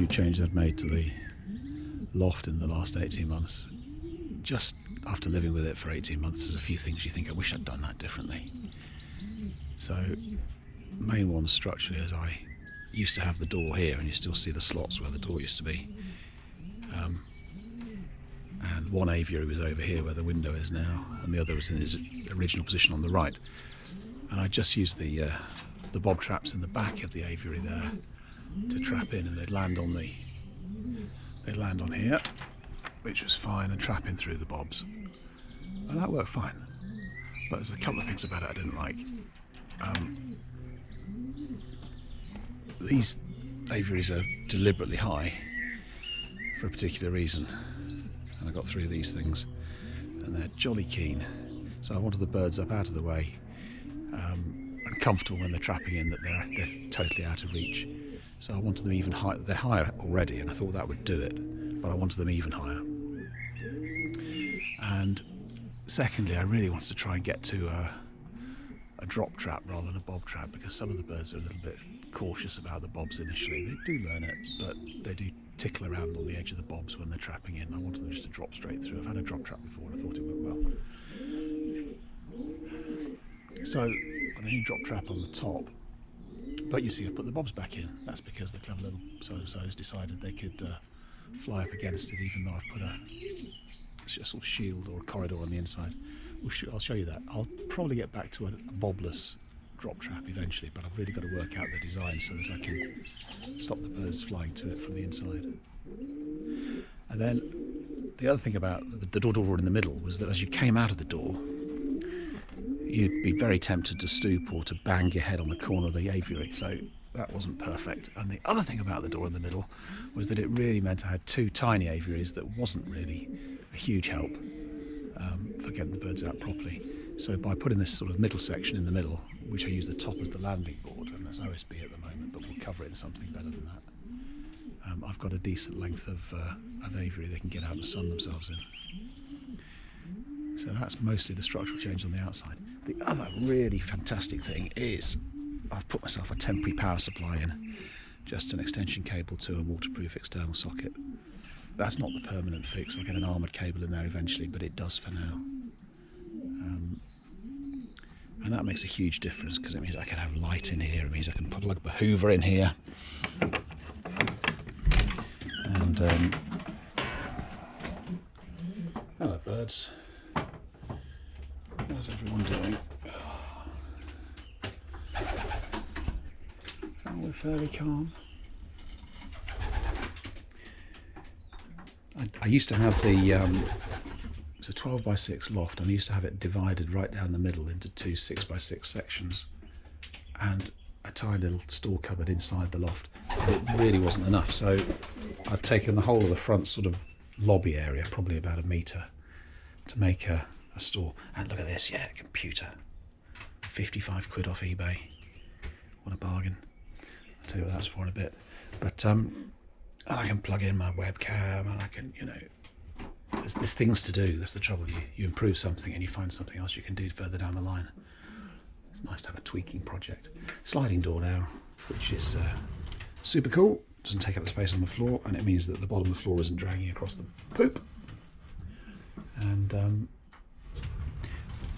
few changes I've made to the loft in the last 18 months. Just after living with it for 18 months, there's a few things you think, I wish I'd done that differently. So, main one structurally is I used to have the door here, and you still see the slots where the door used to be. And one aviary was over here where the window is now, and the other was in its original position on the right. And I just used the bob traps in the back of the aviary there to trap in, and they'd land on here, which was fine, and trap in through the bobs, and that worked fine. But there's a couple of things about it I didn't like. These aviaries are deliberately high for a particular reason, and I got 3 of these things, and they're jolly keen. So I wanted the birds up out of the way, and comfortable when they're trapping in, that they're totally out of reach. So I wanted them even higher. They're higher already, and I thought that would do it, but I wanted them even higher. And secondly, I really wanted to try and get to a drop trap rather than a bob trap, because some of the birds are a little bit cautious about the bobs initially. They do learn it, but they do tickle around on the edge of the bobs when they're trapping in. I wanted them just to drop straight through. I've had a drop trap before, and I thought it went well. So got a new drop trap on the top, but you see I've put the bobs back in. That's because the clever little so-and-sos decided they could fly up against it, even though I've put a sort of shield or a corridor on the inside. I'll show you that. I'll probably get back to a bobless drop trap eventually, but I've really got to work out the design so that I can stop the birds flying to it from the inside. And then the other thing about the door in the middle was that as you came out of the door, you'd be very tempted to stoop or to bang your head on the corner of the aviary, so that wasn't perfect. And the other thing about the door in the middle was that it really meant I had 2 tiny aviaries that wasn't really a huge help for getting the birds out properly. So by putting this sort of middle section in the middle, which I use the top as the landing board, and there's OSB at the moment, but we'll cover it in something better than that, I've got a decent length of aviary they can get out and sun themselves in. So that's mostly the structural change on the outside. The other really fantastic thing is I've put myself a temporary power supply in, just an extension cable to a waterproof external socket. That's not the permanent fix. I'll get an armoured cable in there eventually, but it does for now. And that makes a huge difference, because it means I can have light in here. It means I can plug a Hoover in here. And hello birds. How's everyone doing? Oh, we're fairly calm. I used to have the it's a 12 by 6 loft, and I used to have it divided right down the middle into 2 6 by 6 sections, and a tiny little store cupboard inside the loft. But it really wasn't enough, so I've taken the whole of the front sort of lobby area, probably about 1 metre, to make a store. And look at this, yeah, computer, 55 quid off eBay. What a bargain. I'll tell you what that's for in a bit. But and I can plug in my webcam, and I can, there's things to do. That's the trouble. You improve something and you find something else you can do further down the line. It's nice to have a tweaking project. Sliding door now, which is super cool. Doesn't take up the space on the floor, and it means that the bottom of the floor isn't dragging across the poop. And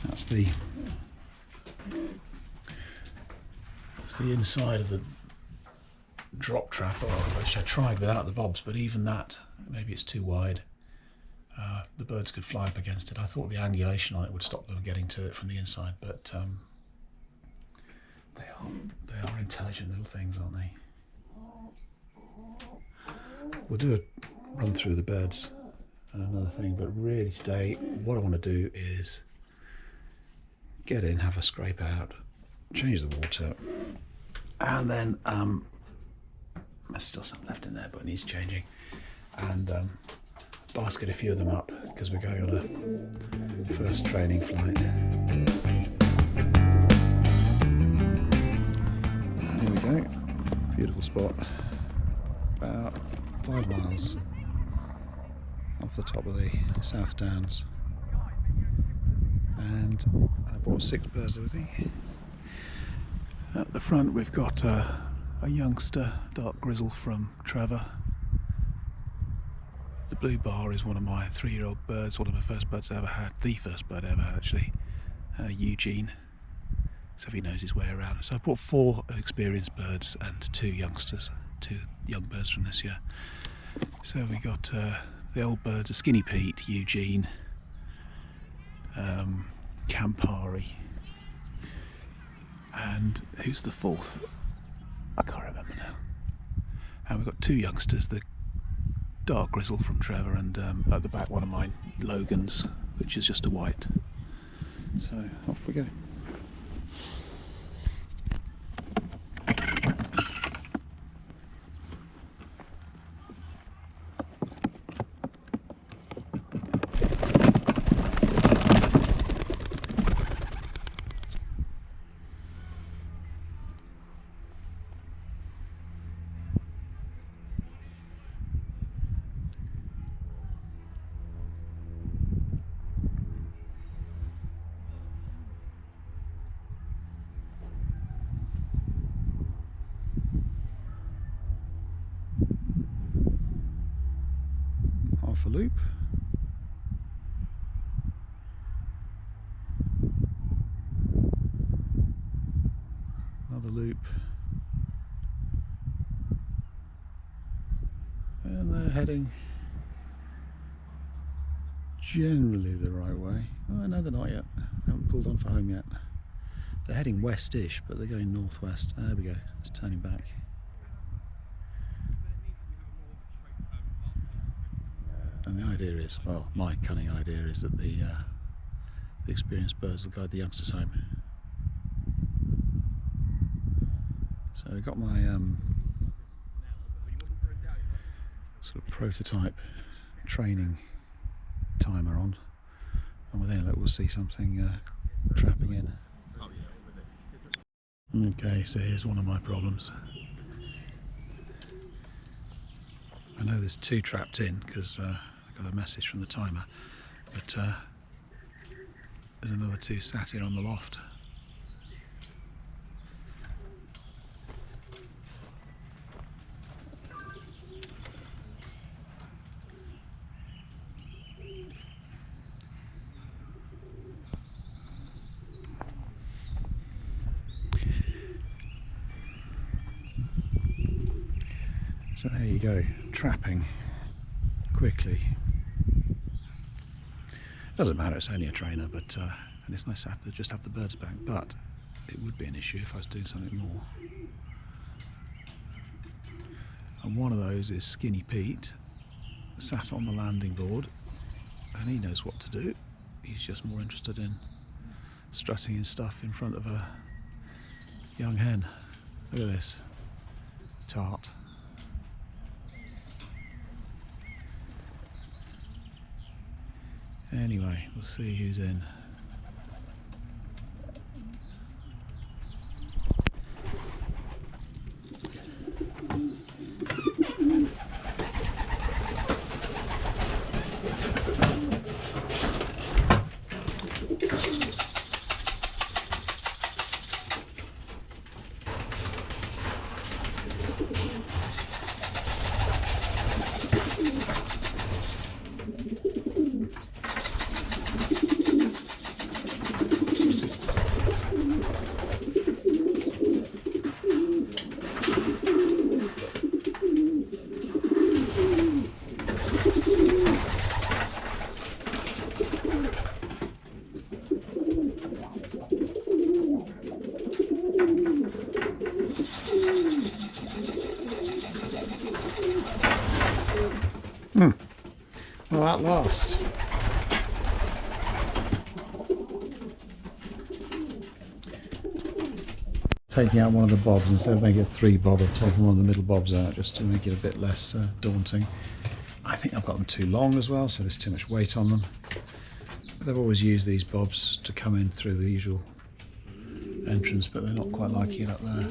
that's the inside of the drop trap, which I tried without the bobs, but even that, maybe it's too wide. The birds could fly up against it. I thought the angulation on it would stop them getting to it from the inside, but they are intelligent little things, aren't they? We'll do a run through the birds and another thing, but really today what I want to do is get in, have a scrape out, change the water, and then there's still some left in there but it needs changing, and basket a few of them up, because we're going on a first training flight. And here we go, beautiful spot, about 5 miles off the top of the South Downs, and I brought 6 birds with me. At the front we've got a youngster, dark grizzle from Trevor, The blue bar is one of my 3-year-old birds, one of the first birds I ever had, the first bird I ever had actually, Eugene. So he knows his way around. So I brought 4 experienced birds and 2 youngsters, 2 young birds from this year. So we got the old birds, a Skinny Pete, Eugene, Campari, and who's the 4th? I can't remember now. And we've got 2 youngsters, the dark grizzle from Trevor, and at the back one of mine, Logan's, which is just a white. So off we go. Half a loop. Another loop. And they're heading generally the right way. Oh no, they're not yet. They haven't pulled on for home yet. They're heading west-ish, but they're going northwest. There we go. It's turning back. And the idea is, well, my cunning idea is that the experienced birds will guide the youngsters home. So I've got my sort of prototype training timer on, and within it we'll see something trapping in. Okay, so here's one of my problems. I know there's 2 trapped in because I got a message from the timer, but there's another 2 sat here on the loft. So there you go, trapping quickly. Doesn't matter, it's only a trainer, but and it's nice to have just have the birds back, but it would be an issue if I was doing something more. And one of those is Skinny Pete, sat on the landing board, and he knows what to do. He's just more interested in strutting his stuff in front of a young hen. Look at this, tart. Anyway, we'll see who's in. Well, at last. Taking out one of the bobs, instead of making it 3 bob, I've taken one of the middle bobs out just to make it a bit less daunting. I think I've got them too long as well, so there's too much weight on them. But they've always used these bobs to come in through the usual entrance, but they're not quite liking it up there.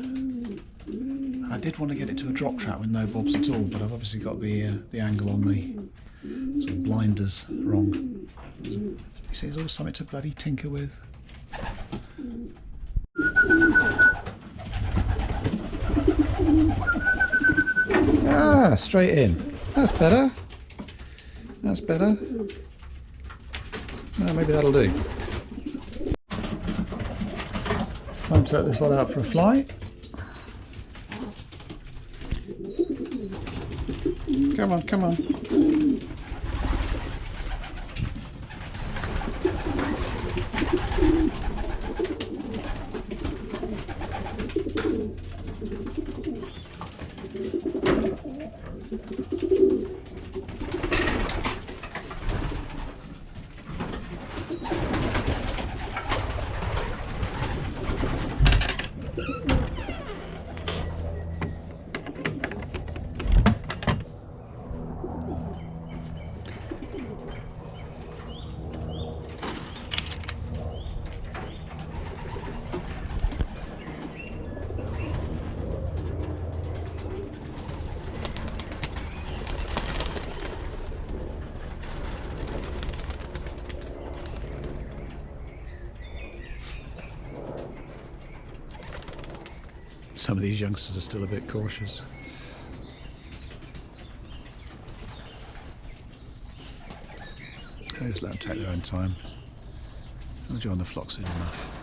I did want to get it to a drop trap with no bobs at all, but I've obviously got the angle on the sort of blinders wrong. You see, there's always something to bloody tinker with. Ah, straight in. That's better. That's better. No, maybe that'll do. It's time to let this lot out for a fly. Come on, come on. Some of these youngsters are still a bit cautious. Just let them take their own time. I'll join the flock soon enough.